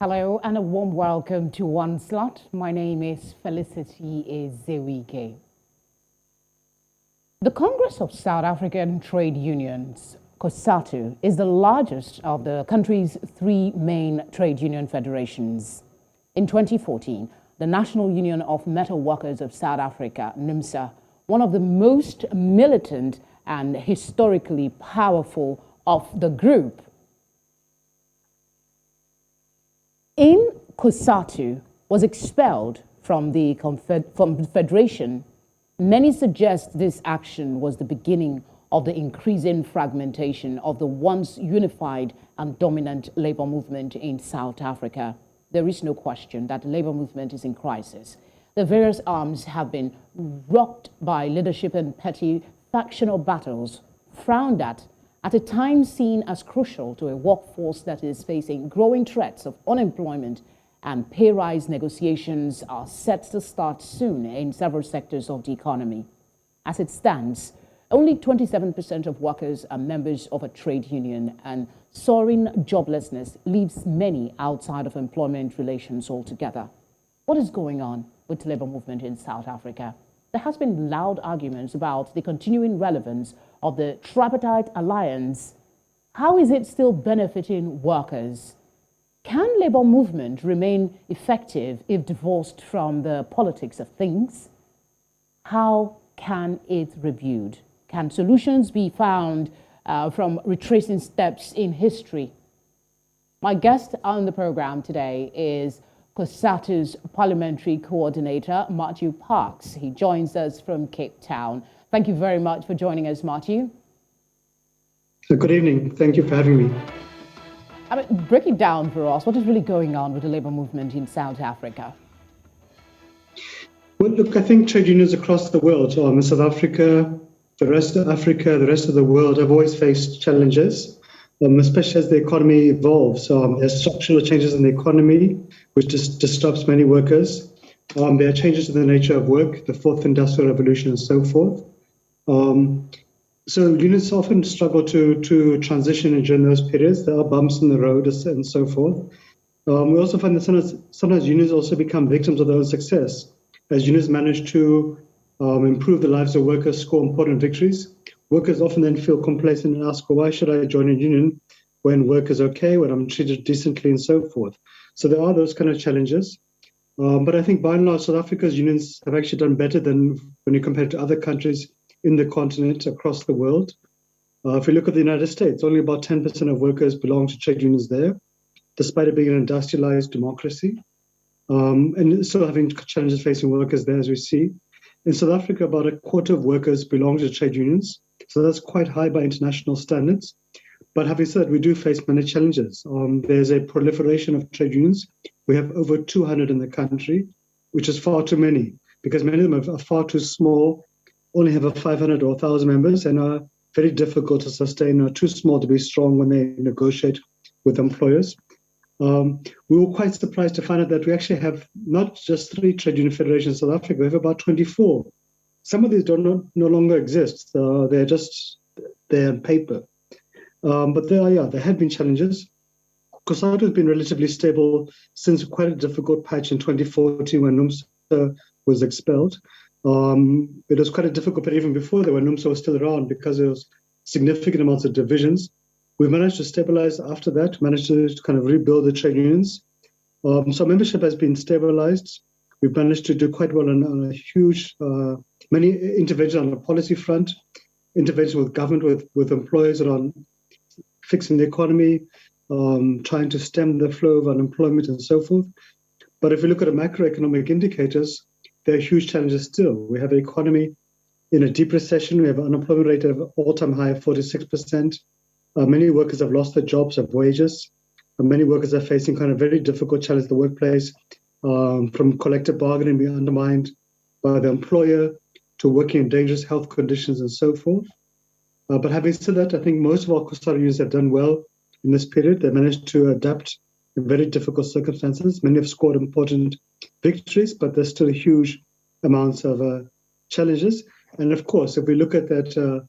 Hello and a warm welcome to One Slot. My name is Felicity Ezewuike. The Congress of South African Trade Unions, COSATU, is the largest of the country's three main trade union federations. In 2014, the National Union of Metal Workers of South Africa, NUMSA, one of the most militant and historically powerful of the group, COSATU was expelled from the Federation. Many suggest this action was the beginning of the increasing fragmentation of the once unified and dominant labor movement in South Africa. There is no question that the labor movement is in crisis. The various arms have been rocked by leadership and petty factional battles, frowned at a time seen as crucial to a workforce that is facing growing threats of unemployment, and pay rise negotiations are set to start soon in several sectors of the economy. As it stands, only 27% of workers are members of a trade union, and soaring joblessness leaves many outside of employment relations altogether. What is going on with the labor movement in South Africa? There has been loud arguments about the continuing relevance of the tripartite alliance. How is it still benefiting workers? Can labor movement remain effective if divorced from the politics of things? How can it rebuild? Can solutions be found from retracing steps in history? My guest on the program today is COSATU's Parliamentary Coordinator, Matthew Parks. He joins us from Cape Town. Thank you very much for joining us, Matthew. Good evening. Thank you for having me. Break it down for us. What is really going on with the labor movement in South Africa? Well, look, I think trade unions across the world, in South Africa, the rest of Africa, the rest of the world, have always faced challenges, especially as the economy evolves. There's structural changes in the economy, which just disrupts many workers. There are changes to the nature of work, the fourth industrial revolution, and so forth. So unions often struggle to transition during those periods. There are bumps in the road and so forth. We also find that sometimes unions also become victims of their own success. As unions manage to improve the lives of workers, score important victories, workers often then feel complacent and ask, well, why should I join a union when work is okay, when I'm treated decently, and so forth? So there are those kind of challenges. But I think by and large, South Africa's unions have actually done better than when you compare it to other countries in the continent across the world. If we look at the United States, only about 10% of workers belong to trade unions there, despite it being an industrialized democracy, and still having challenges facing workers there, as we see. In South Africa, about a quarter of workers belong to trade unions, so that's quite high by international standards. But having said that, we do face many challenges. There's a proliferation of trade unions. We have over 200 in the country, which is far too many, because many of them are far too small, only have 500 or 1,000 members, and are very difficult to sustain, or too small to be strong when they negotiate with employers. We were quite surprised to find out that we actually have not just 3 trade union federations in South Africa, we have about 24. Some of these no longer exist. They're on paper. But there have been challenges. COSATU has been relatively stable since quite a difficult patch in 2014 when NUMSA was expelled. It was quite a difficult period even before that when NUMSA was still around because there was significant amounts of divisions. We managed to stabilize after that, managed to kind of rebuild the trade unions. So membership has been stabilized. We've managed to do quite well on a huge, many interventions on the policy front, interventions with government, with employers around fixing the economy, trying to stem the flow of unemployment and so forth. But if we look at the macroeconomic indicators, there are huge challenges still. We have an economy in a deep recession. We have an unemployment rate of all-time high of 46%. Many workers have lost their jobs, have wages. Many workers are facing kind of very difficult challenges in the workplace, from collective bargaining being undermined by the employer to working in dangerous health conditions and so forth. But having said that, I think most of our COSATU unions have done well in this period. They managed to adapt in very difficult circumstances. Many have scored important victories, but there's still huge amounts of challenges. And of course, if we look at that,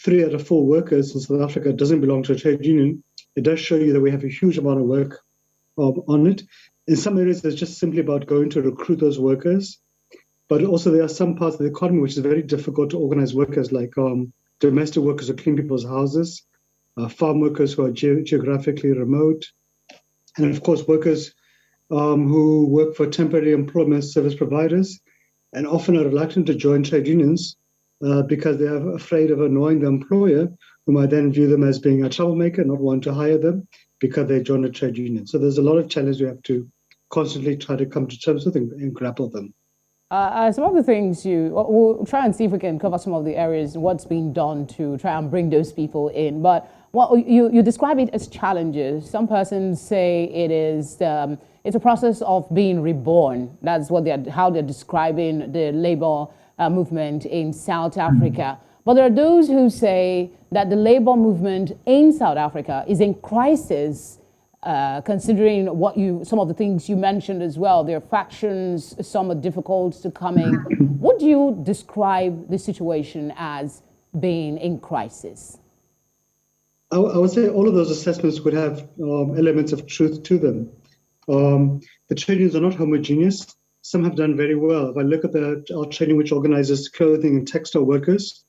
3 out of 4 workers in South Africa doesn't belong to a trade union, it does show you that we have a huge amount of work on it. In some areas, it's just simply about going to recruit those workers. But also there are some parts of the economy which is very difficult to organize workers, like domestic workers who clean people's houses, farm workers who are geographically remote, and of course workers who work for temporary employment service providers and often are reluctant to join trade unions because they are afraid of annoying the employer, who might then view them as being a troublemaker, not want to hire them because they join a trade union. So there's a lot of challenges we have to constantly try to come to terms with and grapple them. Some of the things we'll try and see if we can cover some of the areas, what's being done to try and bring those people in. But you describe it as challenges. Some persons say it is, it's a process of being reborn. That's how they're describing the labor movement in South Africa. But there are those who say that the labor movement in South Africa is in crisis, considering some of the things you mentioned as well. There are factions, some are difficult to come in. Would you describe the situation as being in crisis? I would say all of those assessments would have elements of truth to them. The trade unions are not homogeneous. Some have done very well. If I look at our trade union, which organizes clothing and textile workers,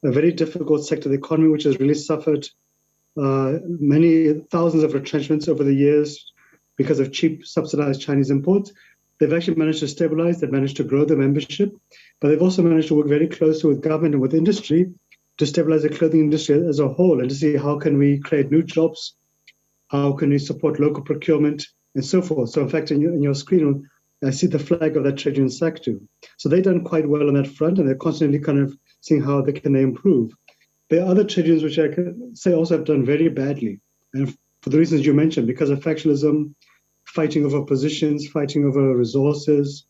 a very difficult sector of the economy, which has really suffered many thousands of retrenchments over the years because of cheap subsidized Chinese imports. They've actually managed to stabilize, they've managed to grow their membership, but they've also managed to work very closely with government and with industry to stabilize the clothing industry as a whole and to see how can we create new jobs, how can we support local procurement and so forth. So in fact, in your screen, I see the flag of that trade union sector. So they've done quite well on that front, and they're constantly kind of seeing how they can improve. There are other trade unions which I can say also have done very badly, and for the reasons you mentioned, because of factionalism, fighting over positions, fighting over resources,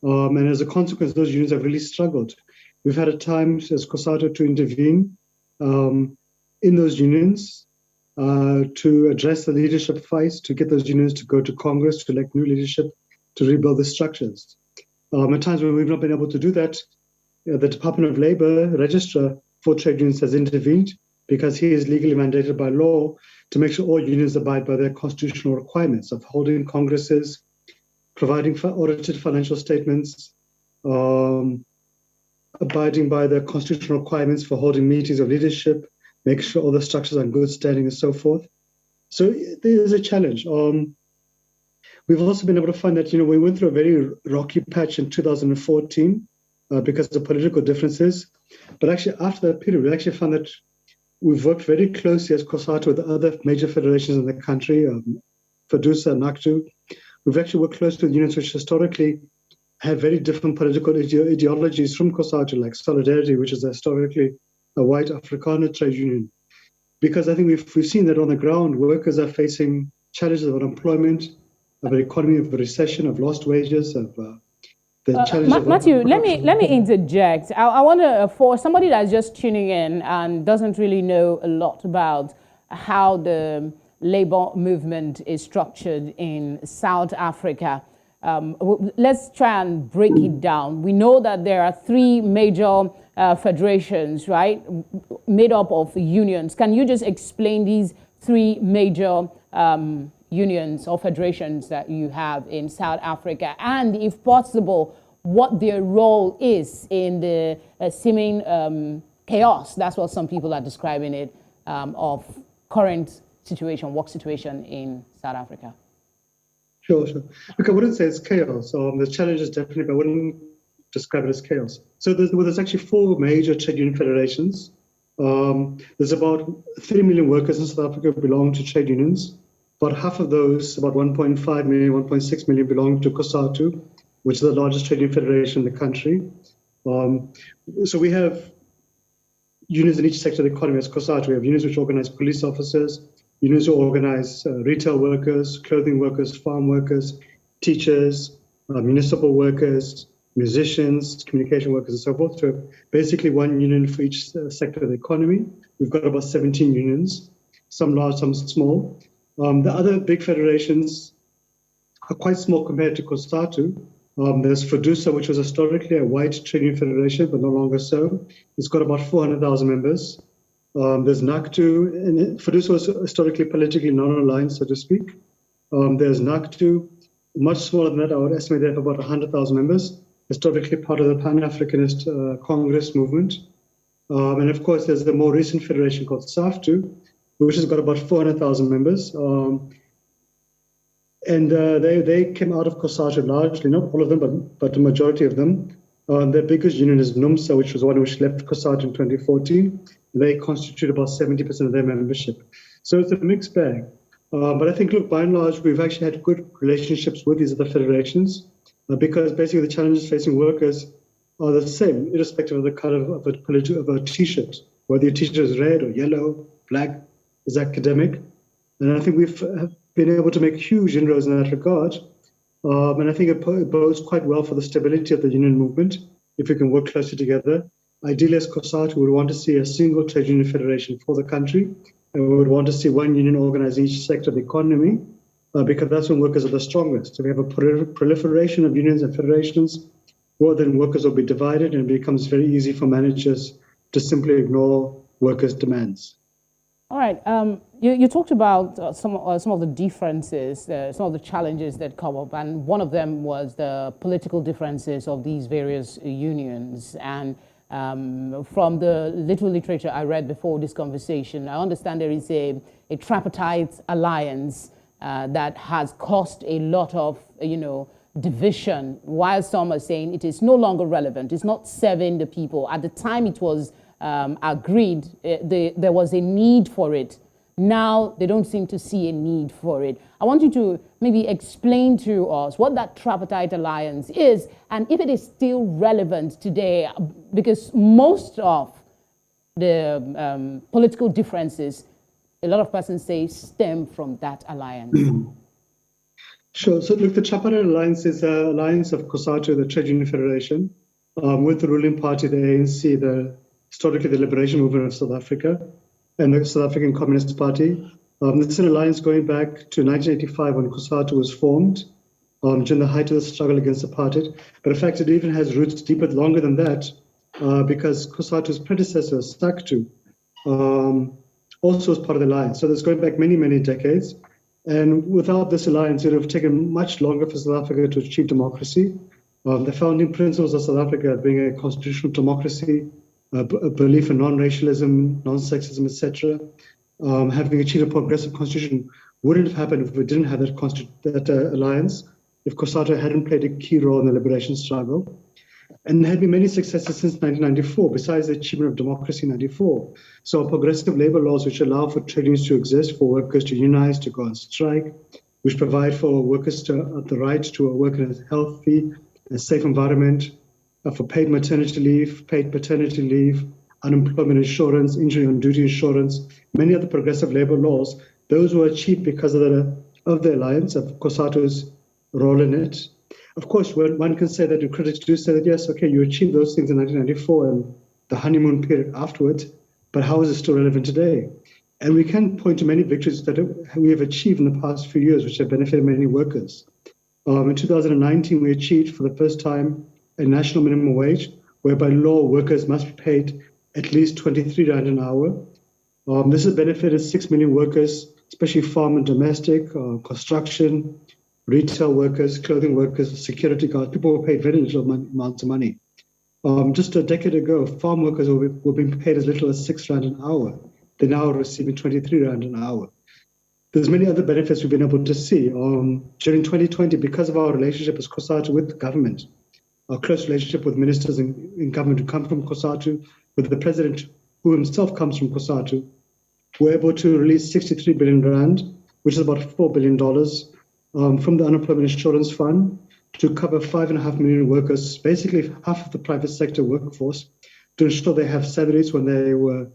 and as a consequence, those unions have really struggled. We've had at times as COSATU to intervene in those unions to address the leadership fights, to get those unions to go to Congress, to elect new leadership, to rebuild the structures. At times when we've not been able to do that, the Department of Labor Registrar for Trade Unions has intervened because he is legally mandated by law to make sure all unions abide by their constitutional requirements of holding congresses, providing audited financial statements, abiding by the constitutional requirements for holding meetings of leadership, make sure all the structures are in good standing and so forth. So there is a challenge. We've also been able to find that, we went through a very rocky patch in 2014 because of political differences. But actually, after that period, we actually found that we've worked very closely as COSATU with other major federations in the country, FEDUSA and NACTU. We've actually worked closely with unions which historically have very different political ideologies from COSATU, like Solidarity, which is historically a white Afrikaner trade union. Because I think we've seen that on the ground, workers are facing challenges of unemployment, of an economy of recession, of lost wages, of the challenges. Matthew, let me interject. I wonder, for somebody that's just tuning in and doesn't really know a lot about how the labor movement is structured in South Africa, let's try and break it down. We know that there are three major federations, right, made up of unions. Can you just explain these three major unions or federations that you have in South Africa, and if possible, what their role is in the seeming chaos, that's what some people are describing it, of current situation, work situation in South Africa? Sure. Look, I wouldn't say it's chaos. The challenge is definitely, but I wouldn't describe it as chaos. So there's actually four major trade union federations. There's about 3 million workers in South Africa who belong to trade unions. About half of those, about 1.5 million, 1.6 million, belong to COSATU, which is the largest trade union federation in the country. So we have unions in each sector of the economy as COSATU. We have unions which organize police officers, unions who organize retail workers, clothing workers, farm workers, teachers, municipal workers, musicians, communication workers, and so forth. So basically one union for each sector of the economy. We've got about 17 unions, some large, some small. The other big federations are quite small compared to COSATU. There's FEDUSA, which was historically a white trade union federation, but no longer so. It's got about 400,000 members. There's NACTU, and FEDUSA was historically politically non-aligned, so to speak. There's NACTU, much smaller than that. I would estimate they have about 100,000 members, historically part of the Pan-Africanist Congress movement. And of course, there's the more recent federation called SAFTU, which has got about 400,000 members. They came out of COSATU largely, not all of them, but the majority of them. Their biggest union is NUMSA, which was one which left COSATU in 2014. They constitute about 70% of their membership. So it's a mixed bag. But I think, look, by and large, we've actually had good relationships with these other federations because basically the challenges facing workers are the same, irrespective of the color of a T-shirt, whether your T-shirt is red or yellow, black, is academic. And I think we've been able to make huge inroads in that regard. And I think it bodes quite well for the stability of the union movement if we can work closely together. Ideally, as COSATU, we would want to see a single trade union federation for the country, and we would want to see one union organize each sector of the economy, because that's when workers are the strongest. So we have a proliferation of unions and federations, well, then workers will be divided, and it becomes very easy for managers to simply ignore workers' demands. All right. You talked about some of the differences, some of the challenges that come up, and one of them was the political differences of these various unions. And from the little literature I read before this conversation, I understand there is a tripartite alliance that has caused a lot of, division, while some are saying it is no longer relevant. It's not serving the people. At the time it was agreed, there was a need for it. Now they don't seem to see a need for it. I want you to maybe explain to us what that tripartite alliance is and if it is still relevant today, because most of the political differences, a lot of persons say, stem from that alliance. Sure. So look, the tripartite alliance is an alliance of COSATU, the Trade Union Federation, with the ruling party, the ANC, historically the Liberation Movement of South Africa, and the South African Communist Party. This is an alliance going back to 1985 when COSATU was formed, during the height of the struggle against apartheid. But in fact, it even has roots deeper, longer than that, because COSATU's predecessor, SACTU, also was part of the alliance. So this going back many, many decades. And without this alliance, it would have taken much longer for South Africa to achieve democracy. The founding principles of South Africa being a constitutional democracy, a belief in non-racialism, non-sexism, etc., having achieved a progressive constitution wouldn't have happened if we didn't have that alliance, if COSATU hadn't played a key role in the liberation struggle. And there had been many successes since 1994, besides the achievement of democracy in 1994. So progressive labor laws which allow for trade unions to exist, for workers to unionize, to go on strike, which provide for workers the right to work in a healthy and safe environment, for paid maternity leave, paid paternity leave, unemployment insurance, injury on duty insurance, many other progressive labor laws. Those were achieved because of the alliance, of COSATU's role in it. Of course, one can say that, the critics do say that, yes, okay, you achieved those things in 1994 and the honeymoon period afterwards, but how is it still relevant today? And we can point to many victories that we have achieved in the past few years, which have benefited many workers. In 2019, we achieved for the first time a national minimum wage, whereby law workers must be paid at least 23 Rand an hour. This has benefited 6 million workers, especially farm and domestic, construction, retail workers, clothing workers, security guards. People were paid very little amounts of money. Just a decade ago, farm workers were being paid as little as 6 Rand an hour. They're now receiving 23 Rand an hour. There's many other benefits we've been able to see. During 2020, because of our relationship as COSATU with the government, our close relationship with ministers in government who come from COSATU, with the president who himself comes from COSATU, we're able to release 63 billion Rand, which is about $4 billion, from the Unemployment Insurance Fund to cover 5.5 million workers, basically half of the private sector workforce, to ensure they have salaries when they were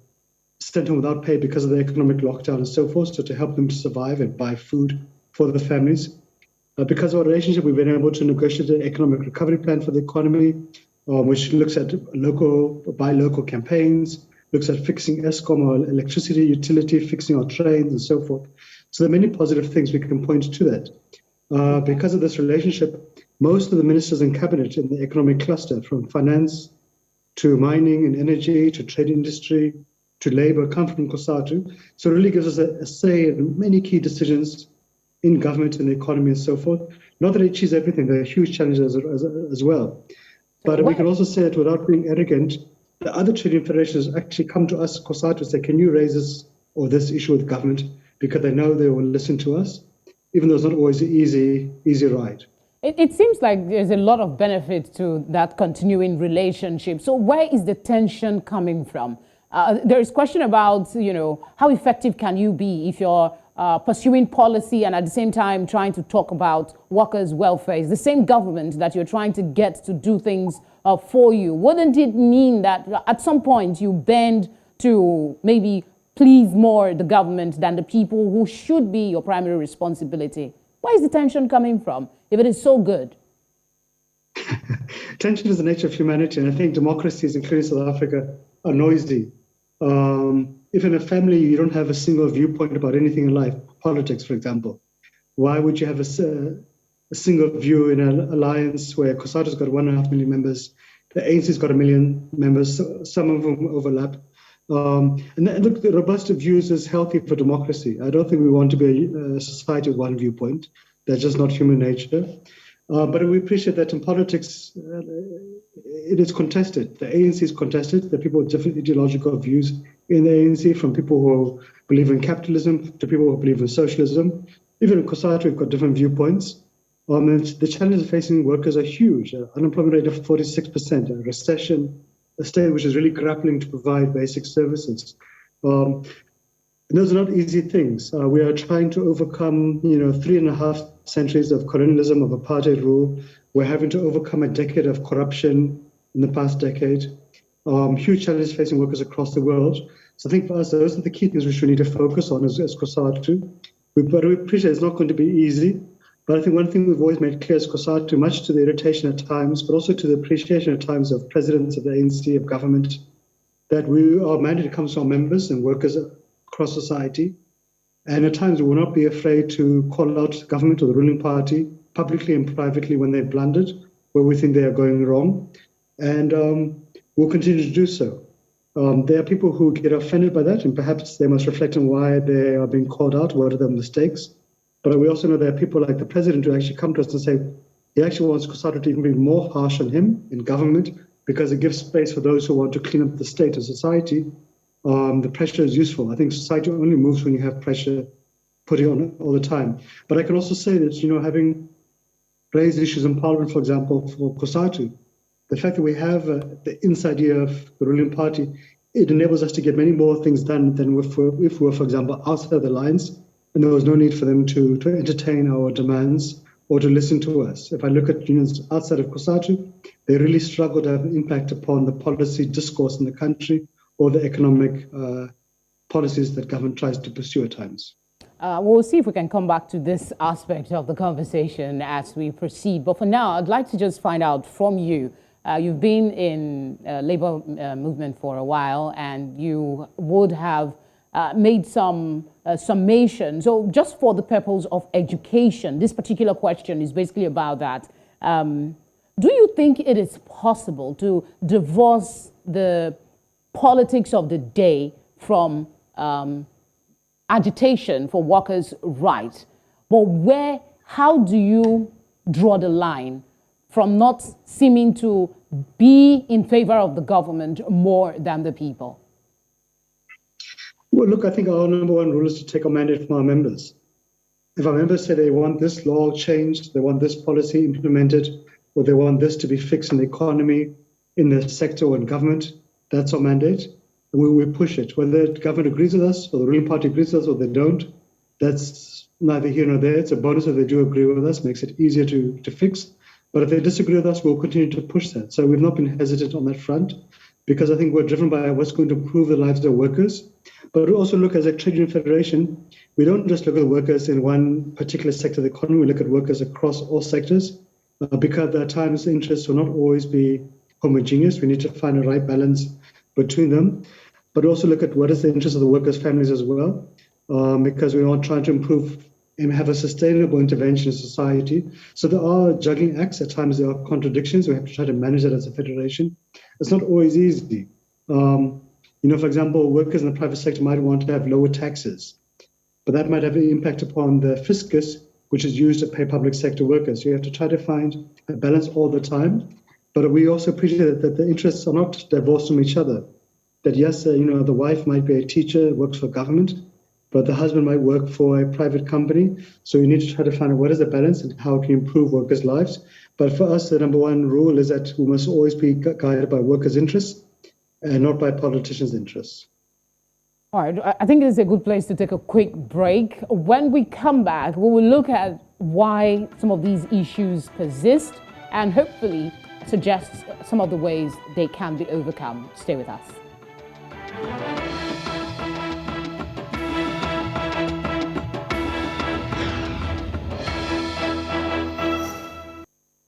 sent home without pay because of the economic lockdown and so forth, so to help them to survive and buy food for their families. Because of our relationship, we've been able to negotiate an economic recovery plan for the economy, which looks at buy local campaigns, looks at fixing Eskom, our electricity utility, fixing our trains and so forth. So there are many positive things we can point to that. Because of this relationship, most of the ministers in cabinet in the economic cluster, from finance to mining and energy to trade industry to labor, come from COSATU. So it really gives us a say in many key decisions in government and the economy and so forth. Not that it achieves everything, there are huge challenges as well. But we can also say that without being arrogant, the other trading federations actually come to us, COSATU, and say, can you raise this or this issue with government? Because they know they will listen to us, even though it's not always an easy ride. It seems like there's a lot of benefit to that continuing relationship. So where is the tension coming from? There is question about, how effective can you be if you're pursuing policy and at the same time trying to talk about workers' welfare? It's the same government that you're trying to get to do things for you. Wouldn't it mean that at some point you bend to maybe please more the government than the people who should be your primary responsibility? Where is the tension coming from if it is so good? Tension is the nature of humanity, and I think democracies, including South Africa, are noisy. If in a family you don't have a single viewpoint about anything in life, politics, for example, why would you have a single view in an alliance where COSATU's got 1.5 million members, the ANC's got 1 million members, some of them overlap. And look, the robust views is healthy for democracy. I don't think we want to be a society with one viewpoint. That's just not human nature. But we appreciate that in politics, it is contested. The ANC is contested. There are people with different ideological views in the ANC, from people who believe in capitalism to people who believe in socialism. Even in COSATU, we've got different viewpoints. And the challenges facing workers are huge. Unemployment rate of 46%, a recession, a state which is really grappling to provide basic services. And those are not easy things. We are trying to overcome, 3.5 centuries of colonialism, of apartheid rule. We're having to overcome a decade of corruption in the past decade. Huge challenges facing workers across the world. So I think for us, those are the key things we should need to focus on as COSATU. But we appreciate it's not going to be easy. But I think one thing we've always made clear as COSATU, much to the irritation at times, but also to the appreciation at times of presidents of the ANC, of government, that our mandate comes from members and workers across society. And at times we will not be afraid to call out government or the ruling party publicly and privately when they've blundered, where we think they are going wrong. And we'll continue to do so. There are people who get offended by that, and perhaps they must reflect on why they are being called out, what are the mistakes. But we also know there are people like the president who actually come to us and say he actually wants COSATU to even be more harsh on him in government because it gives space for those who want to clean up the state of society. The pressure is useful. I think society only moves when you have pressure putting on all the time. But I can also say that, having raised issues in Parliament, for example, for COSATU, the fact that we have the inside ear of the ruling party, it enables us to get many more things done than if we were, for example, outside the lines, and there was no need for them to entertain our demands or to listen to us. If I look at unions outside of COSATU, they really struggle to have an impact upon the policy discourse in the country or the economic policies that government tries to pursue at times. We'll see if we can come back to this aspect of the conversation as we proceed. But for now, I'd like to just find out from you. You've been in labor movement for a while, and you would have made some summation. So just for the purpose of education, this particular question is basically about that. Do you think it is possible to divorce the politics of the day from agitation for workers' rights? But how do you draw the line from not seeming to be in favor of the government more than the people? Well, look, I think our number one rule is to take our mandate from our members. If our members say they want this law changed, they want this policy implemented, or they want this to be fixed in the economy, in the sector or in government, that's our mandate. And we push it. Whether the government agrees with us or the ruling party agrees with us or they don't, that's neither here nor there. It's a bonus if they do agree with us, makes it easier to fix. But if they disagree with us, we'll continue to push that. So we've not been hesitant on that front because I think we're driven by what's going to improve the lives of workers. But we also look as a trade union federation, we don't just look at workers in one particular sector of the economy, we look at workers across all sectors because at times the interests will not always be homogeneous. We need to find a right balance between them. But we also look at what is the interest of the workers' families as well, because we are trying to improve and have a sustainable intervention in society. So there are juggling acts. At times there are contradictions. We have to try to manage that as a federation. It's not always easy. For example, workers in the private sector might want to have lower taxes, but that might have an impact upon the fiscus which is used to pay public sector workers. You have to try to find a balance all the time. But we also appreciate that the interests are not divorced from each other. That yes, the wife might be a teacher, works for government, but the husband might work for a private company. So you need to try to find out what is the balance and how it can improve workers' lives. But for us, the number one rule is that we must always be guided by workers' interests and not by politicians' interests. All right, I think it's a good place to take a quick break. When we come back, we will look at why some of these issues persist and hopefully suggest some of the ways they can be overcome. Stay with us.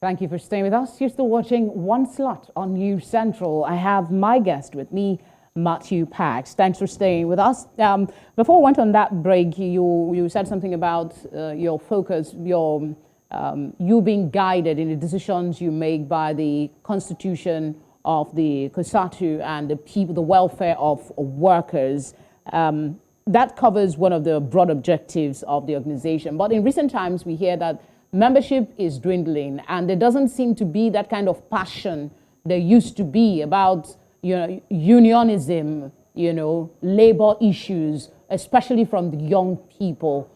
Thank you for staying with us. You're still watching One Slot on News Central. I have my guest with me, Matthew Pax. Thanks for staying with us. Before we went on that break, you said something about your focus, you being guided in the decisions you make by the constitution of the COSATU and the welfare of workers. That covers one of the broad objectives of the organization. But in recent times, we hear that membership is dwindling, and there doesn't seem to be that kind of passion there used to be about unionism, labor issues, especially from the young people.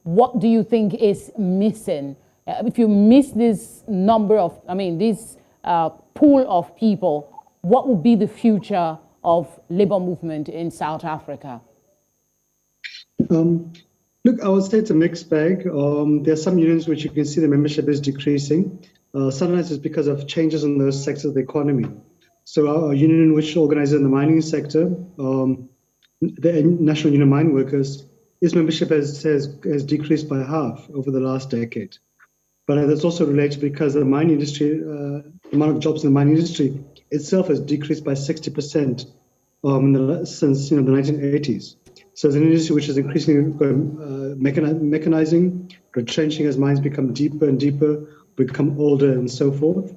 What do you think is missing? If you miss this this pool of people, what would be the future of labor movement in South Africa? Look, I would say it's a mixed bag. There are some unions which you can see the membership is decreasing. Sometimes it's because of changes in those sectors of the economy. So our union, which organizes in the mining sector, the National Union of Mine Workers, its membership has decreased by half over the last decade. But that's also related because the mining industry, the amount of jobs in the mining industry itself has decreased by 60% since the 1980s. So it's an industry which is increasingly mechanizing, retrenching as mines become deeper and deeper, become older and so forth.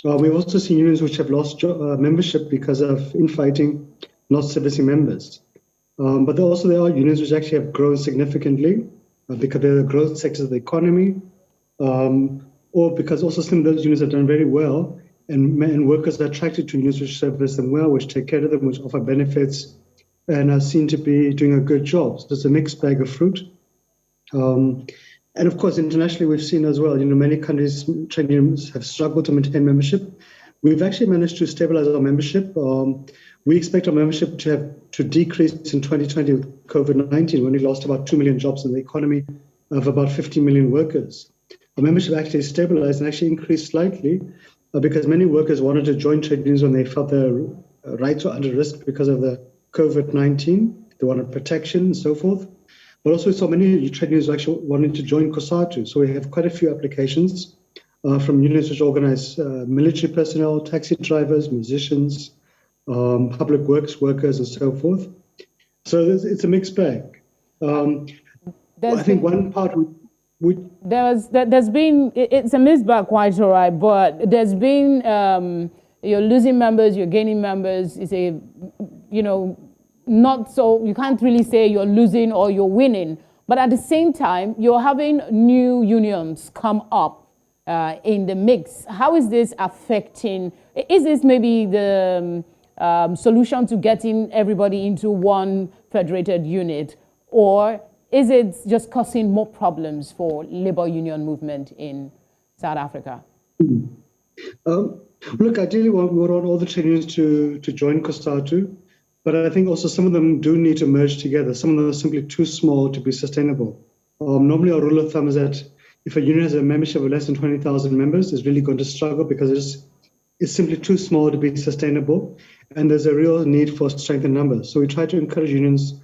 We've also seen unions which have lost membership because of infighting, not servicing members. But there are unions which actually have grown significantly because they're the growth sectors of the economy, or because also some of those unions have done very well, and workers are attracted to unions which service them well, which take care of them, which offer benefits, and are seen to be doing a good job. So it's a mixed bag of fruit. And of course, internationally, we've seen as well, many countries, trade unions have struggled to maintain membership. We've actually managed to stabilize our membership. We expect our membership to decrease in 2020 with COVID-19, when we lost about 2 million jobs in the economy of about 50 million workers. Our membership actually stabilized and actually increased slightly because many workers wanted to join trade unions when they felt their rights were under risk because of the COVID-19. They wanted protection and so forth. But also we saw many trade unions actually wanting to join COSATU. So we have quite a few applications from unions which organize military personnel, taxi drivers, musicians, public works workers, and so forth. So it's a mixed bag. I think one part there's been, it's a mixed bag, quite all right, but there's been, you're losing members, you're gaining members. It's a, not so, you can't really say you're losing or you're winning, but at the same time, you're having new unions come up in the mix. How is this affecting, is this maybe the solution to getting everybody into one federated unit, or is it just causing more problems for labor union movement in South Africa? Look, ideally we want all the trade unions to join COSATU, but I think also some of them do need to merge together. Some of them are simply too small to be sustainable. Normally our rule of thumb is that if a union has a membership of less than 20,000 members, it's really going to struggle because it's simply too small to be sustainable, and there's a real need for strength in numbers. So we try to encourage unions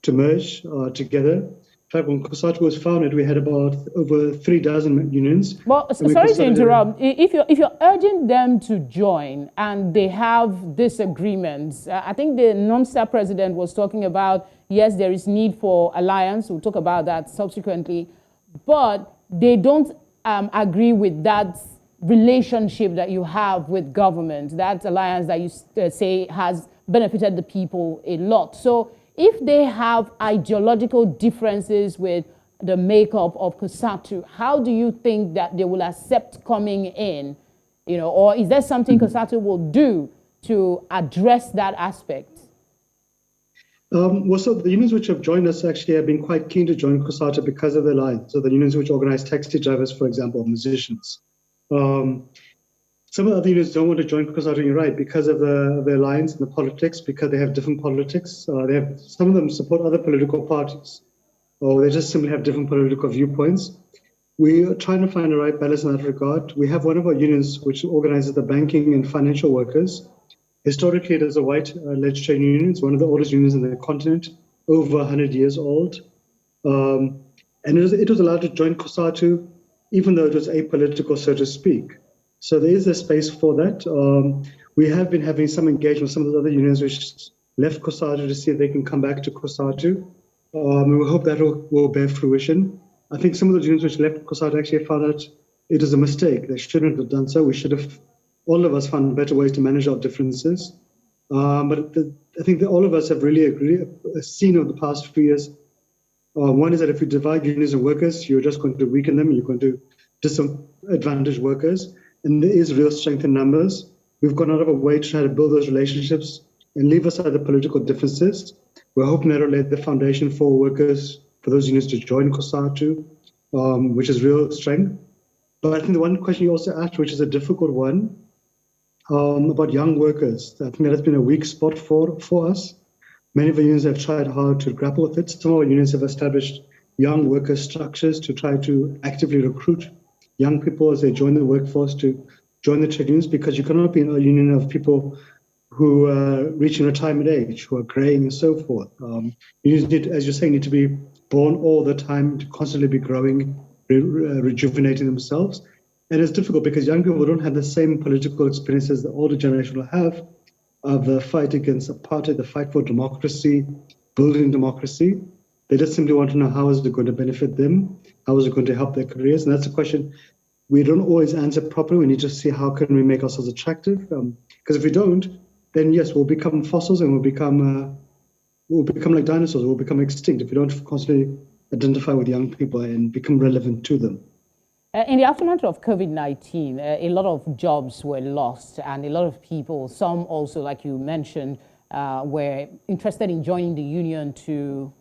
to merge together. In fact, when COSATU was founded, we had about over 36 unions. Well, sorry to interrupt. If you're urging them to join and they have disagreements, I think the NUMSA president was talking about, yes, there is need for alliance. We'll talk about that subsequently. But they don't agree with that relationship that you have with government, that alliance that you say has benefited the people a lot. So if they have ideological differences with the makeup of COSATU, how do you think that they will accept coming in, or is there something COSATU will do to address that aspect? Well, so the unions which have joined us actually have been quite keen to join COSATU because of their lines. So the unions which organize taxi drivers, for example, or musicians. Some of the other unions don't want to join COSATU, you're right, because of their lines and the politics, because they have different politics. Some of them support other political parties, or they just simply have different political viewpoints. We are trying to find the right balance in that regard. We have one of our unions which organizes the banking and financial workers. Historically, it is a white-led trade union. It's one of the oldest unions in the continent, over 100 years old. And it was allowed to join COSATU, even though it was apolitical, so to speak. So there is a space for that. We have been having some engagement with some of the other unions which left COSATU to see if they can come back to COSATU. And we hope that will bear fruition. I think some of the unions which left COSATU actually found out it was a mistake. They shouldn't have done so. We should have, all of us, found better ways to manage our differences. But I think that all of us have really seen over the past few years. One is that if you divide unions and workers, you're just going to weaken them. You're going to disadvantage workers. And there is real strength in numbers. We've gone out of a way to try to build those relationships and leave aside the political differences. We're hoping that will lay the foundation for workers, for those unions to join COSATU, which is real strength. But I think the one question you also asked, which is a difficult one, about young workers. I think that has been a weak spot for us. Many of the unions have tried hard to grapple with it. Some of our unions have established young worker structures to try to actively recruit young people as they join the workforce to join the trade unions, because you cannot be in a union of people who are reaching retirement age, who are graying and so forth. Unions need, as you're saying, need to be born all the time, to constantly be growing, rejuvenating themselves. And it's difficult because young people don't have the same political experiences the older generation will have, of the fight against apartheid, the fight for democracy, building democracy. They just simply want to know how is it going to benefit them, how is it going to help their careers, and that's a question we don't always answer properly. We need to see how can we make ourselves attractive, because if we don't, then yes, we'll become fossils and we'll become like dinosaurs. We'll become extinct if we don't constantly identify with young people and become relevant to them. In the aftermath of COVID-19, a lot of jobs were lost, and a lot of people, some also, like you mentioned, were interested in joining the union to,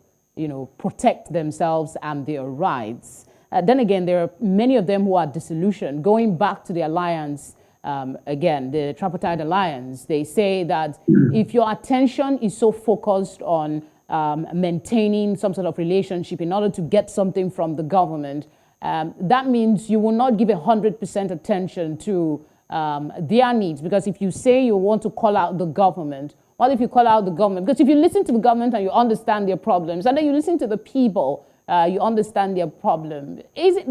protect themselves and their rights. Then again, there are many of them who are disillusioned. Going back to the alliance, again, the tripartite alliance, they say that if your attention is so focused on maintaining some sort of relationship in order to get something from the government, that means you will not give 100% attention to their needs. Because if you say you want to call out the government, what if you call out the government? Because if you listen to the government and you understand their problems, and then you listen to the people, you understand their problem,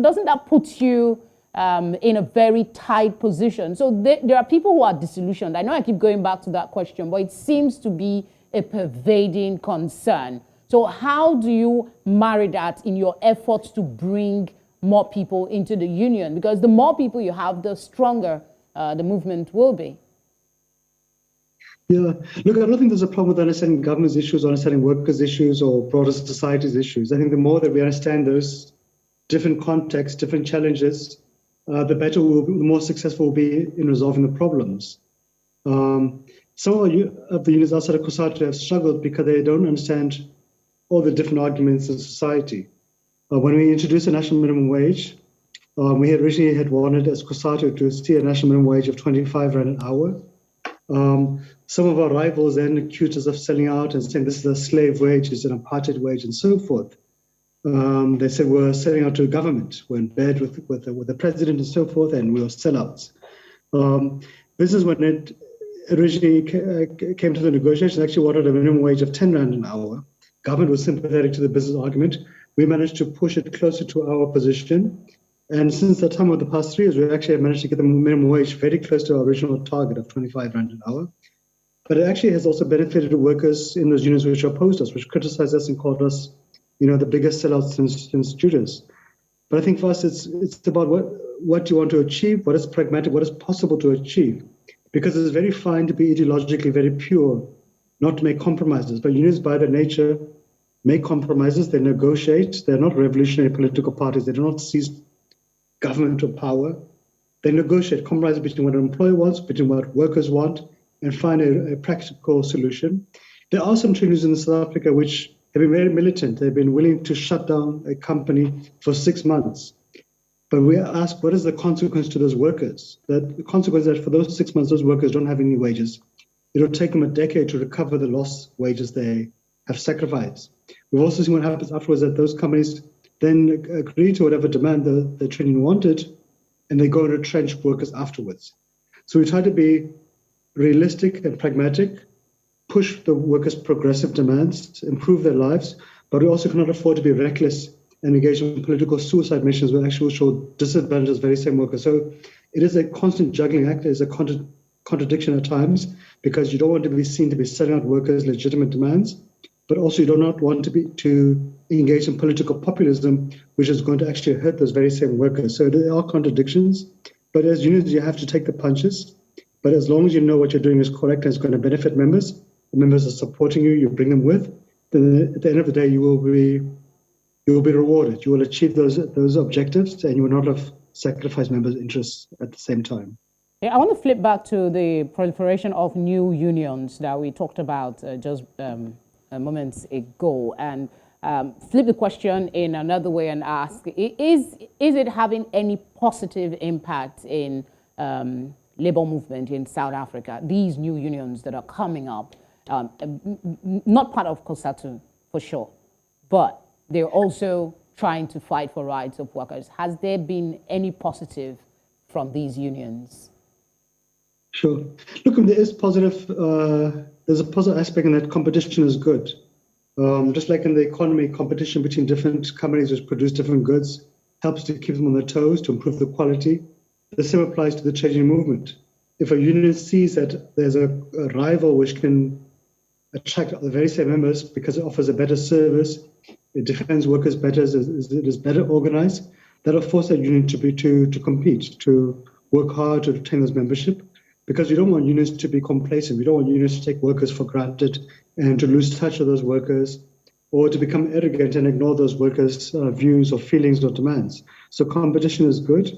doesn't that put you in a very tight position? So there are people who are disillusioned. I know I keep going back to that question, but it seems to be a pervading concern. So how do you marry that in your efforts to bring more people into the union? Because the more people you have, the stronger the movement will be. Yeah, look, I don't think there's a problem with understanding government's issues, or understanding workers' issues, or broader society's issues. I think the more that we understand those different contexts, different challenges, the better the more successful we'll be in resolving the problems. Some of the unions outside of COSATU have struggled because they don't understand all the different arguments in society. When we introduced a national minimum wage, we had originally wanted as COSATU to see a national minimum wage of 25 Rand an hour. Some of our rivals then accused us of selling out and saying this is a slave wage, it's an apartheid wage, and so forth. They said we're selling out to the government, we're in bed with the president and so forth, and we were sellouts. Business, when it originally came to the negotiations, actually wanted a minimum wage of 10 Rand an hour. Government was sympathetic to the business argument. We managed to push it closer to our position. And since the time of the past 3 years, we actually managed to get the minimum wage very close to our original target of 25 Rand an hour. But it actually has also benefited the workers in those unions which opposed us, which criticized us and called us, the biggest sellouts since Judas. But I think for us, it's about what you want to achieve, what is pragmatic, what is possible to achieve. Because it's very fine to be ideologically very pure, not to make compromises. But unions, by their nature, make compromises, they negotiate. They're not revolutionary political parties. They do not seize government or power. They negotiate, compromise between what an employer wants, between what workers want, and find a practical solution. There are some trade unions in South Africa which have been very militant. They've been willing to shut down a company for 6 months. But we ask, what is the consequence to those workers? The consequence is that for those 6 months, those workers don't have any wages. It'll take them a decade to recover the lost wages they have sacrificed. We've also seen what happens afterwards, that those companies then agree to whatever demand the trade union wanted, and they go and retrench workers afterwards. So we try to be realistic and pragmatic, push the workers' progressive demands, improve their lives, but we also cannot afford to be reckless and engage in political suicide missions where actually will show disadvantage those very same workers. So it is a constant juggling act. It is a contradiction at times, because you don't want to be seen to be setting out workers' legitimate demands, but also you do not want to engage in political populism, which is going to actually hurt those very same workers. So there are contradictions, but as unions, you have to take the punches. But as long as you know what you're doing is correct and it's going to benefit members, the members are supporting you, you bring them with, then at the end of the day, you will be rewarded. You will achieve those objectives, and you will not have sacrificed members' interests at the same time. Yeah, I want to flip back to the proliferation of new unions that we talked about just moments ago, and flip the question in another way and ask, is it having any positive impact in labor movement in South Africa, these new unions that are coming up, not part of COSATU for sure, but they're also trying to fight for rights of workers. Has there been any positive from these unions? Sure. Look, there is positive. There's a positive aspect in that competition is good. Just like in the economy, competition between different companies which produce different goods helps to keep them on their toes, to improve the quality. The same applies to the trade union movement. If a union sees that there's a rival which can attract the very same members because it offers a better service, it defends workers better, it is better organized, that'll force that union to compete, to work hard to retain those membership. Because we don't want unions to be complacent. We don't want unions to take workers for granted and to lose touch with those workers, or to become arrogant and ignore those workers' views or feelings or demands. So competition is good.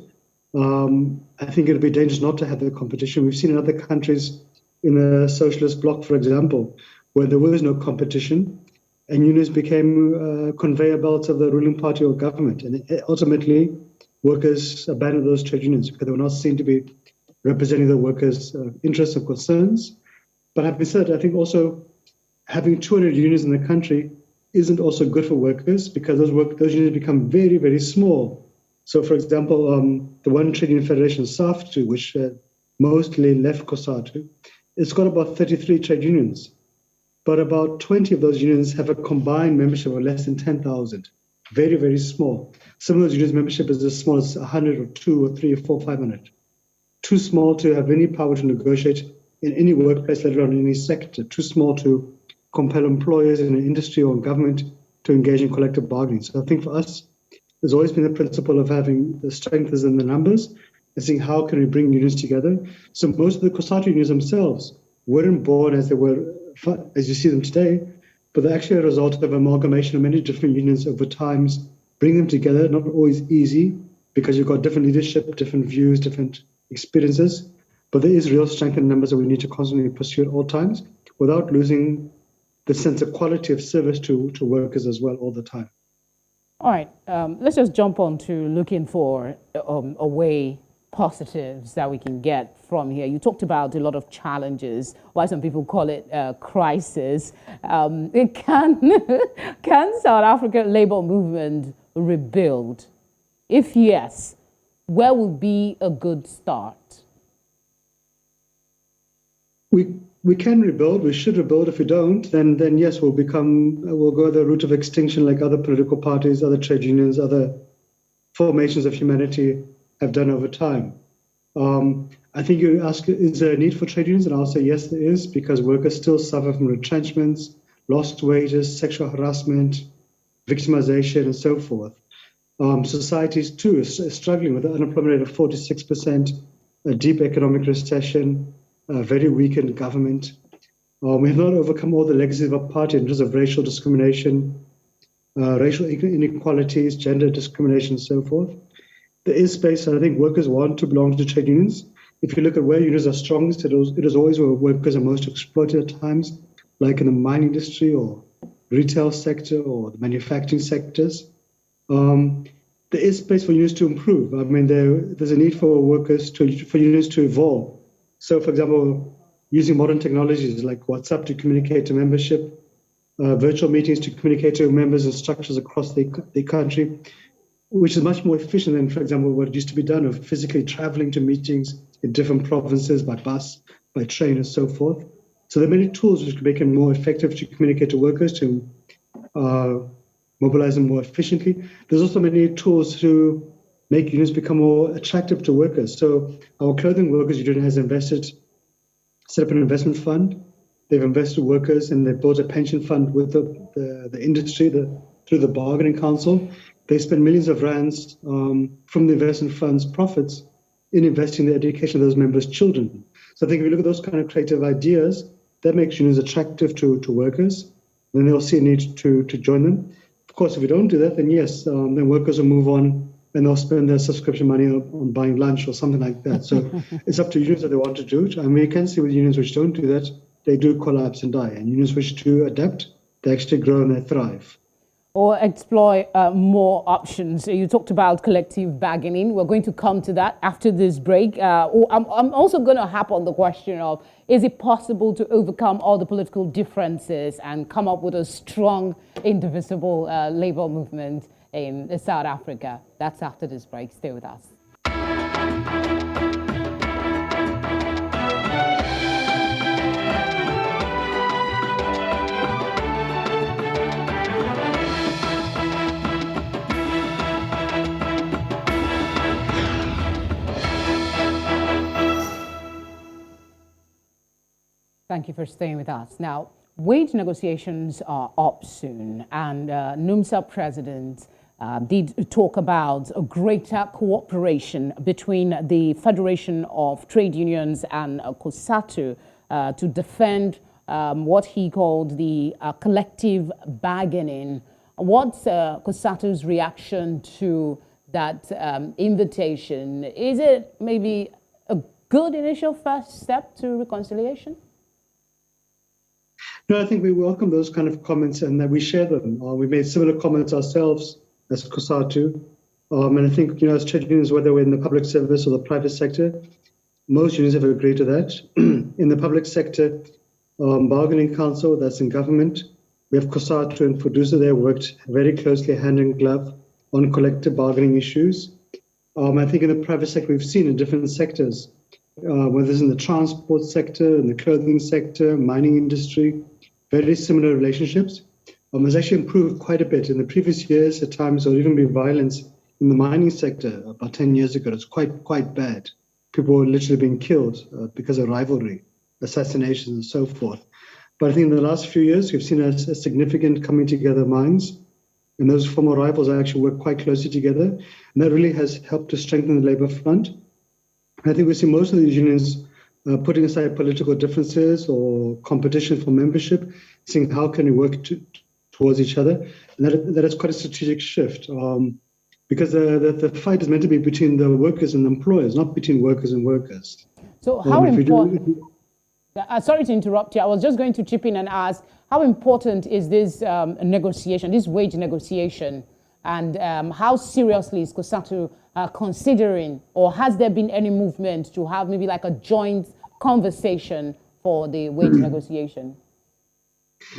I think it would be dangerous not to have the competition. We've seen in other countries in the socialist bloc, for example, where there was no competition and unions became conveyor belts of the ruling party or government. And ultimately, workers abandoned those trade unions because they were not seen to be representing the workers' interests and concerns. But having said, I think also having 200 unions in the country isn't also good for workers, because those unions become very, very small. So, for example, the one trade union federation, SAFTU, which mostly left COSATU, it's got about 33 trade unions. But about 20 of those unions have a combined membership of less than 10,000. Very, very small. Some of those unions' membership is as small as 100 or 2 or 3 or 4, 500. Too small to have any power to negotiate in any workplace, let alone in any sector. Too small to compel employers in an industry or government to engage in collective bargaining. So I think for us, there's always been the principle of having the strength is in the numbers and seeing how can we bring unions together. So most of the COSATU unions themselves weren't born as they were, as you see them today, but they're actually a result of amalgamation of many different unions over times, bring them together, not always easy, because you've got different leadership, different views, different experiences, but there is real strength in numbers that we need to constantly pursue at all times without losing the sense of quality of service to workers as well all the time. All right, let's just jump on to looking for a way positives that we can get from here. You talked about a lot of challenges, why some people call it a crisis. Can South African labor movement rebuild? If yes, where would be a good start? We can rebuild. We should rebuild. If we don't, then yes, we'll go the route of extinction, like other political parties, other trade unions, other formations of humanity have done over time. I think you ask, is there a need for trade unions? And I'll say yes, there is, because workers still suffer from retrenchments, lost wages, sexual harassment, victimization, and so forth. Societies too is struggling with an unemployment rate of 46%, a deep economic recession, a very weakened government. We have not overcome all the legacies of apartheid in terms of racial discrimination, racial inequalities, gender discrimination, and so forth. There is space, and I think workers want to belong to trade unions. If you look at where unions are strongest, it is always where workers are most exploited at times, like in the mining industry or retail sector or the manufacturing sectors. There is space for unions to improve. I mean, there's a need for unions to evolve. So, for example, using modern technologies like WhatsApp to communicate to membership, virtual meetings to communicate to members and structures across the country, which is much more efficient than, for example, what used to be done of physically traveling to meetings in different provinces by bus, by train, and so forth. So there are many tools which can make it more effective to communicate to workers, to mobilize them more efficiently. There's also many tools to make unions become more attractive to workers. So our clothing workers union has set up an investment fund. They've invested workers and they've built a pension fund with the industry through the bargaining council. They spend millions of rands from the investment fund's profits in investing in the education of those members' children. So I think if you look at those kind of creative ideas, that makes unions attractive to workers. Then they'll see a need to join them. Of course, if we don't do that, then yes, then workers will move on and they'll spend their subscription money on buying lunch or something like that. So it's up to unions that they want to do it. I mean, you can see with unions which don't do that, they do collapse and die. And unions which do adapt, they actually grow and they thrive. Or explore more options. You talked about collective bargaining. We're going to come to that after this break. I'm also going to harp on the question of, is it possible to overcome all the political differences and come up with a strong, indivisible labor movement in South Africa? That's after this break. Stay with us. Thank you for staying with us. Now, wage negotiations are up soon, and NUMSA president did talk about a greater cooperation between the Federation of Trade Unions and COSATU to defend what he called the collective bargaining. What's COSATU's reaction to that invitation? Is it maybe a good initial first step to reconciliation? No, I think we welcome those kind of comments and that we share them. We made similar comments ourselves as COSATU. And I think, as trade unions, whether we're in the public service or the private sector, most unions have agreed to that. In the public sector, bargaining council, that's in government, we have COSATU and FUDUSA there worked very closely hand in glove on collective bargaining issues. I think in the private sector, we've seen in different sectors, whether it's in the transport sector, in the clothing sector, mining industry, very similar relationships. It's actually improved quite a bit. In the previous years, at times, there would even be violence in the mining sector. About 10 years ago, it was quite bad. People were literally being killed because of rivalry, assassinations, and so forth. But I think in the last few years, we've seen a significant coming together of minds. And those former rivals actually work quite closely together. And that really has helped to strengthen the labor front. And I think we see most of these unions putting aside political differences or competition for membership, seeing how can we work towards each other. And that is quite a strategic shift because the fight is meant to be between the workers and the employers, not between workers and workers. So how important, sorry to interrupt you, I was just going to chip in and ask, how important is this negotiation, this wage negotiation, and how seriously is COSATU considering, or has there been any movement to have maybe like a joint conversation for the wage negotiation?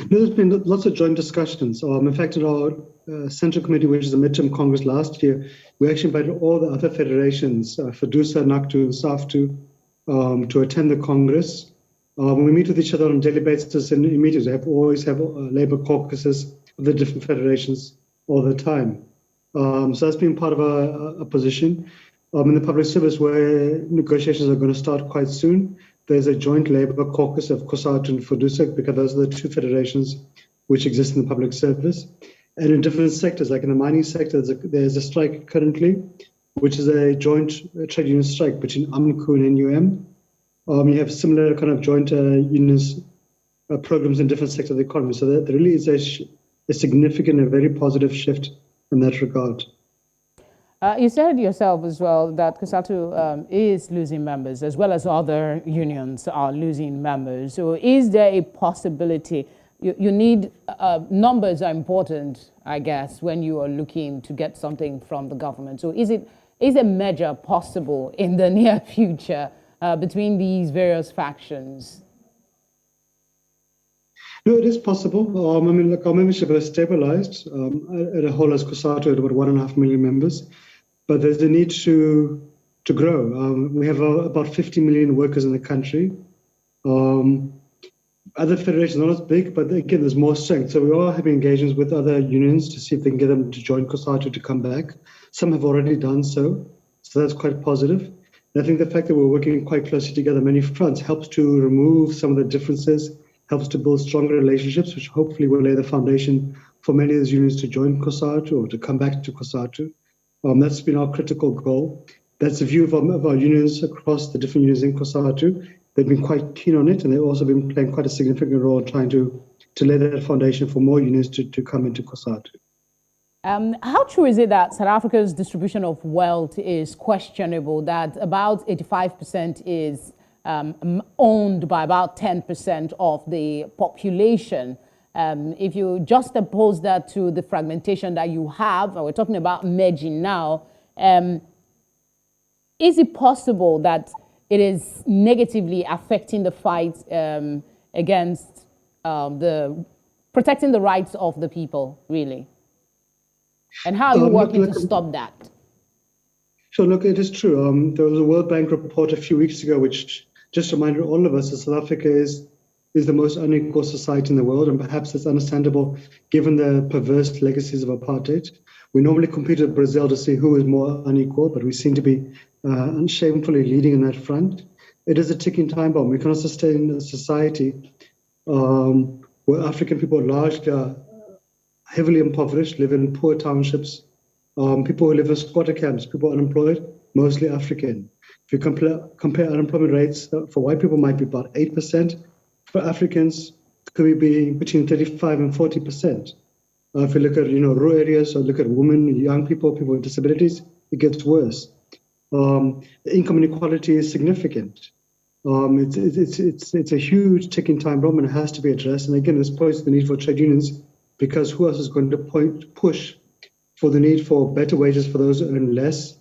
There's been lots of joint discussions. In fact, in our Central Committee, which is the midterm Congress last year, we actually invited all the other federations, FUDUSA, NACTU, SAFTU, to attend the Congress. We meet with each other on a daily basis in meetings. We always have labor caucuses of the different federations all the time. So that's been part of our position. In the public service, where negotiations are going to start quite soon, there's a joint labor caucus of COSATU and FUDUSA, because those are the two federations which exist in the public service. And in different sectors, like in the mining sector, there's a strike currently, which is a joint trade union strike between AMCU and NUM. You have similar kind of joint unions programs in different sectors of the economy. So there really is a significant and very positive shift in that regard. You said yourself as well that COSATU is losing members, as well as other unions are losing members. So is there a possibility, you need, numbers are important, I guess, when you are looking to get something from the government. So is a merger possible in the near future between these various factions? No, it is possible. I mean, look, our membership has stabilized at a whole as COSATU at about 1.5 million members. But there's a need to grow. We have about 50 million workers in the country. Other federations are not as big, but again, there's more strength. So we are having engagements with other unions to see if they can get them to join COSATU to come back. Some have already done so that's quite positive. And I think the fact that we're working quite closely together on many fronts helps to remove some of the differences, helps to build stronger relationships, which hopefully will lay the foundation for many of these unions to join COSATU or to come back to COSATU. That's been our critical goal. That's the view of our unions across the different unions in COSATU. They've been quite keen on it, and they've also been playing quite a significant role in trying to lay that foundation for more unions to come into COSATU. How true is it that South Africa's distribution of wealth is questionable, that about 85% is owned by about 10% of the population? If you juxtapose that to the fragmentation that you have, and we're talking about merging now, is it possible that it is negatively affecting the fight against protecting the rights of the people, really? And how are you working to stop that? Sure, look, it is true. There was a World Bank report a few weeks ago which just reminded all of us that South Africa is the most unequal society in the world, and perhaps it's understandable given the perverse legacies of apartheid. We normally compete with Brazil to see who is more unequal, but we seem to be shamefully leading in that front. It is a ticking time bomb. We cannot sustain a society where African people largely are heavily impoverished, live in poor townships, people who live in squatter camps, people unemployed, mostly African. If you compare unemployment rates for white people might be about 8%. For Africans, could be between 35 and 40%. If you look at rural areas or look at women, young people, people with disabilities, it gets worse. The income inequality is significant. It's a huge ticking time bomb, and it has to be addressed. And again, this points to the need for trade unions, because who else is going to push for the need for better wages for those who earn less,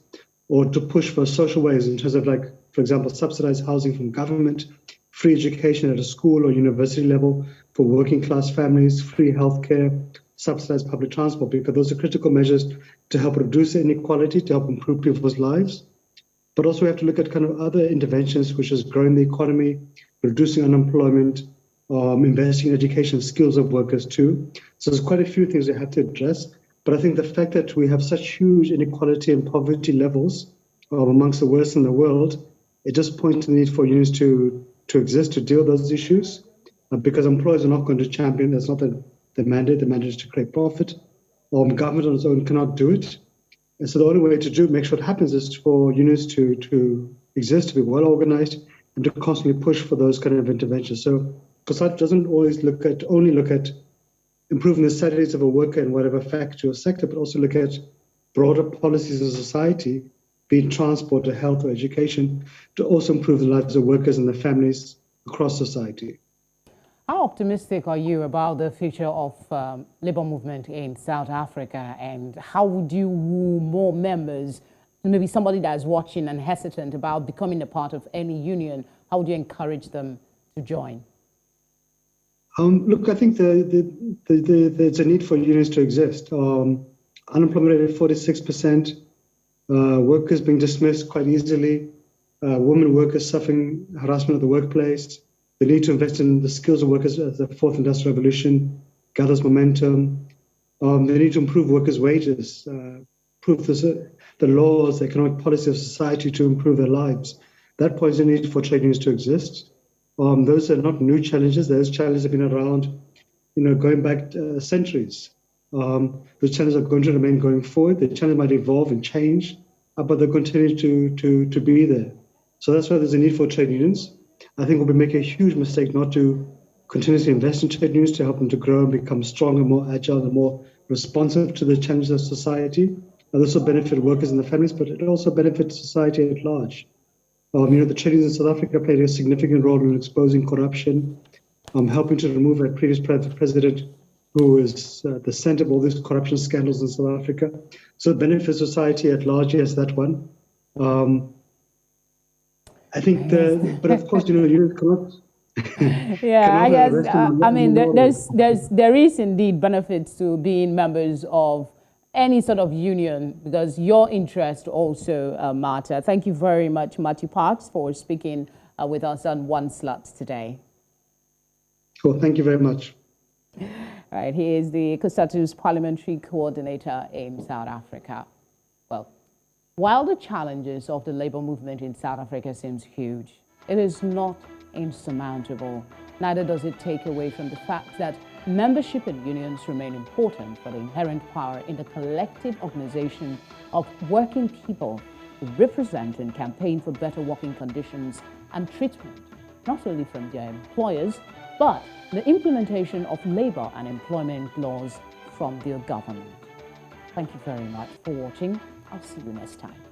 or to push for social ways in terms of, like, for example, subsidized housing from government, free education at a school or university level for working class families, free healthcare, subsidized public transport, because those are critical measures to help reduce inequality, to help improve people's lives. But also we have to look at kind of other interventions, which is growing the economy, reducing unemployment, investing in education skills of workers too. So there's quite a few things we have to address. But I think the fact that we have such huge inequality and poverty levels amongst the worst in the world, it just points to the need for unions to exist to deal with those issues, because employers are not going to champion. That's not the mandate. The mandate is to create profit. Government on its own cannot do it. And so the only way to make sure it happens is for unions to exist, to be well organized, and to constantly push for those kind of interventions. So COSATU doesn't always only look at improving the salaries of a worker in whatever factory or sector, but also look at broader policies in society, be it transport or health or education, to also improve the lives of workers and their families across society. How optimistic are you about the future of labor movement in South Africa, and how would you woo more members? Maybe somebody that's watching and hesitant about becoming a part of any union, how would you encourage them to join? Look, I think there's a need for unions to exist. Unemployment rate at 46%, workers being dismissed quite easily, women workers suffering harassment at the workplace. The need to invest in the skills of workers as the fourth industrial revolution gathers momentum. They need to improve workers' wages, improve the laws, the economic policy of society to improve their lives. That points the need for trade unions to exist. Those are not new challenges. Those challenges have been around, going back centuries. Those challenges are going to remain going forward. The challenges might evolve and change, but they'll continue to be there. So that's why there's a need for trade unions. I think we'll be making a huge mistake not to continuously invest in trade unions to help them to grow and become stronger, more agile, and more responsive to the challenges of society. And this will benefit workers and their families, but it also benefits society at large. The trade unions in South Africa played a significant role in exposing corruption, helping to remove a previous president who was the center of all these corruption scandals in South Africa. So it benefits society at large, yes, that one. I think, but of course, unions cannot. Yeah, I guess. I mean, there is indeed benefits to being members of any sort of union because your interests also matter. Thank you very much, Matthew Parks, for speaking with us on One Slot today. Cool. Thank you very much. All right, he is the COSATU's Parliamentary Coordinator in South Africa. Well, while the challenges of the labor movement in South Africa seems huge, it is not insurmountable. Neither does it take away from the fact that membership in unions remain important for the inherent power in the collective organization of working people who represent and campaign for better working conditions and treatment, not only from their employers, but the implementation of labor and employment laws from their government. Thank you very much for watching. I'll see you next time.